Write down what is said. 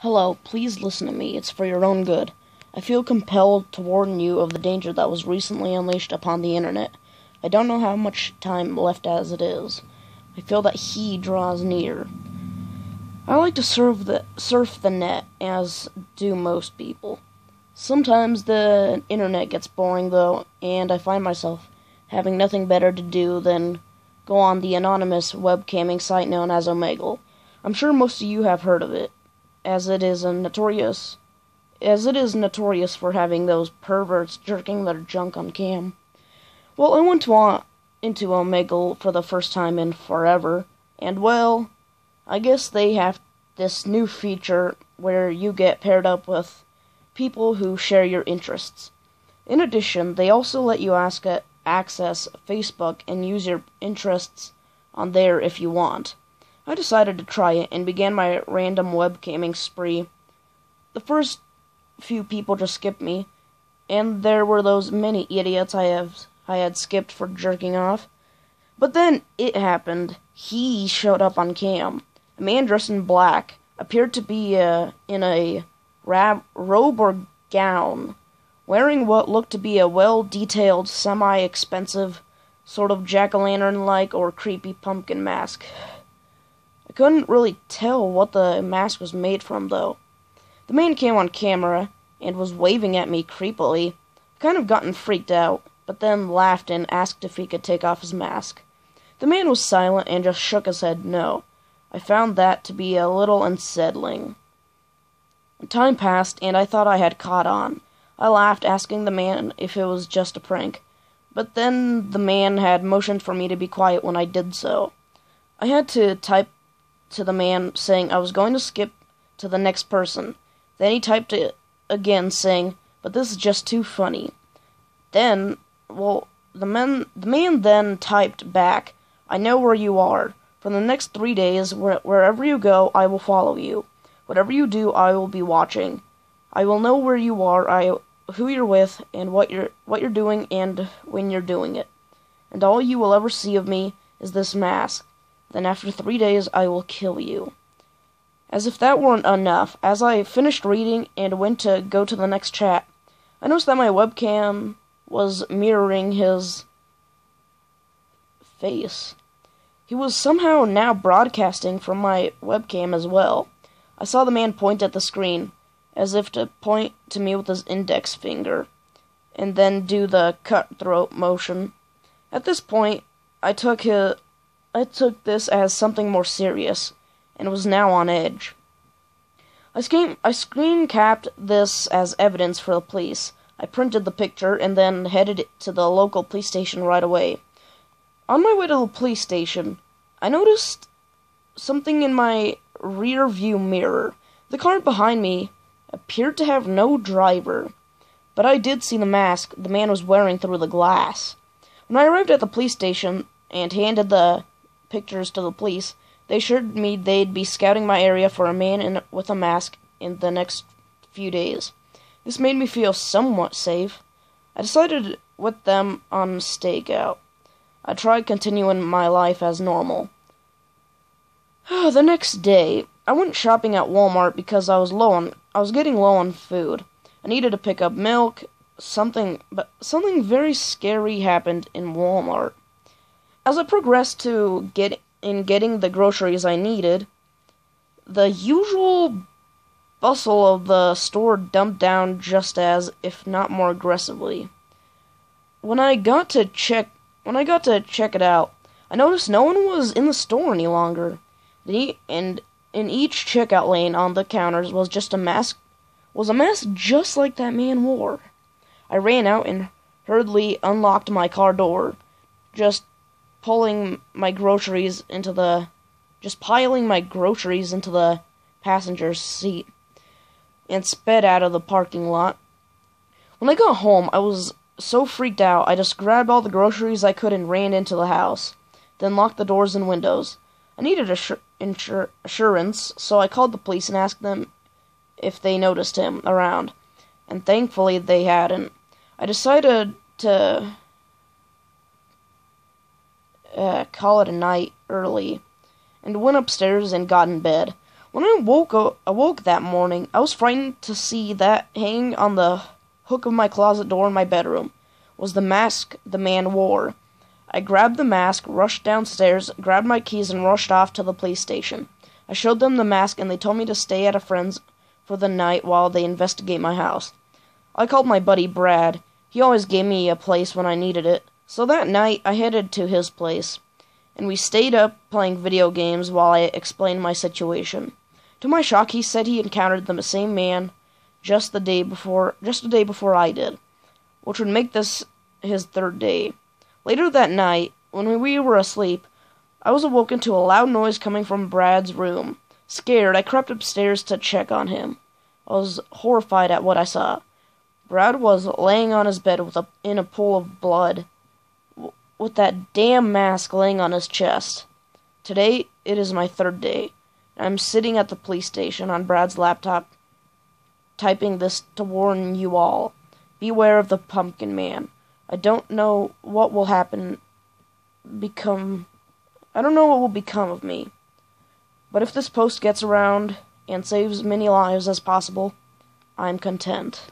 Hello, please listen to me. It's for your own good. I feel compelled to warn you of the danger that was recently unleashed upon the internet. I don't know how much time left as it is. I feel that he draws near. I like to surf the net, as do most people. Sometimes the internet gets boring, though, and I find myself having nothing better to do than go on the anonymous webcamming site known as Omegle. I'm sure most of you have heard of it, as it is notorious for having those perverts jerking their junk on cam. Well, I went into Omegle for the first time in forever, and well, I guess they have this new feature where you get paired up with people who share your interests. In addition, they also let you access Facebook and use your interests on there if you want. I decided to try it and began my random webcamming spree. The first few people just skipped me, and there were those many idiots I had skipped for jerking off. But then it happened. He showed up on cam. A man dressed in black appeared to be in a robe or gown, wearing what looked to be a well-detailed, semi-expensive, sort of jack-o'-lantern-like or creepy pumpkin mask. I couldn't really tell what the mask was made from, though. The man came on camera and was waving at me creepily. I kind of gotten freaked out, but then laughed and asked if he could take off his mask. The man was silent and just shook his head no. I found that to be a little unsettling. Time passed, and I thought I had caught on. I laughed, asking the man if it was just a prank, but then the man had motioned for me to be quiet when I did so. I had to type to the man saying I was going to skip to the next person. Then he typed it again saying, "But this is just too funny." Then, the man then typed back, "I know where you are. For the next 3 days, wherever you go, I will follow you. Whatever you do, I will be watching. I will know where you are, who you're with, and what you're doing, and when you're doing it. And all you will ever see of me is this mask. Then after 3 days, I will kill you." As if that weren't enough, as I finished reading and went to go to the next chat, I noticed that my webcam was mirroring his face. He was somehow now broadcasting from my webcam as well. I saw the man point at the screen, as if to point to me with his index finger, and then do the cutthroat motion. At this point, I took this as something more serious, and was now on edge. I screen capped this as evidence for the police. I printed the picture, and then headed to the local police station right away. On my way to the police station, I noticed something in my rear view mirror. The car behind me appeared to have no driver, but I did see the mask the man was wearing through the glass. When I arrived at the police station and handed the pictures to the police, they assured me they'd be scouting my area for a man with a mask in the next few days. This made me feel somewhat safe. I decided with them on stakeout. I tried continuing my life as normal. The next day, I went shopping at Walmart because I was getting low on food. I needed to pick up milk, but something very scary happened in Walmart. As I progressed to getting the groceries I needed, the usual bustle of the store dumped down just as, if not more aggressively. When I got to check it out, I noticed no one was in the store any longer. And in each checkout lane on the counters was a mask just like that man wore. I ran out and hurriedly unlocked my car door, just piling my groceries into the passenger's seat, and sped out of the parking lot. When I got home, I was so freaked out, I just grabbed all the groceries I could and ran into the house, then locked the doors and windows. I needed assurance, so I called the police and asked them if they noticed him around, and thankfully they hadn't. I decided to call it a night early, and went upstairs and got in bed. When I awoke that morning, I was frightened to see that hanging on the hook of my closet door in my bedroom was the mask the man wore. I grabbed the mask, rushed downstairs, grabbed my keys, and rushed off to the police station. I showed them the mask, and they told me to stay at a friend's for the night while they investigate my house. I called my buddy Brad. He always gave me a place when I needed it. So that night, I headed to his place, and we stayed up playing video games while I explained my situation. To my shock, he said he encountered the same man just a day before I did, which would make this his third day. Later that night, when we were asleep, I was awoken to a loud noise coming from Brad's room. Scared, I crept upstairs to check on him. I was horrified at what I saw. Brad was laying on his bed in a pool of blood, with that damn mask laying on his chest. Today, it is my third day. I'm sitting at the police station on Brad's laptop, typing this to warn you all. Beware of the Pumpkin Man. I don't know what will become of me. But if this post gets around and saves many lives as possible, I'm content.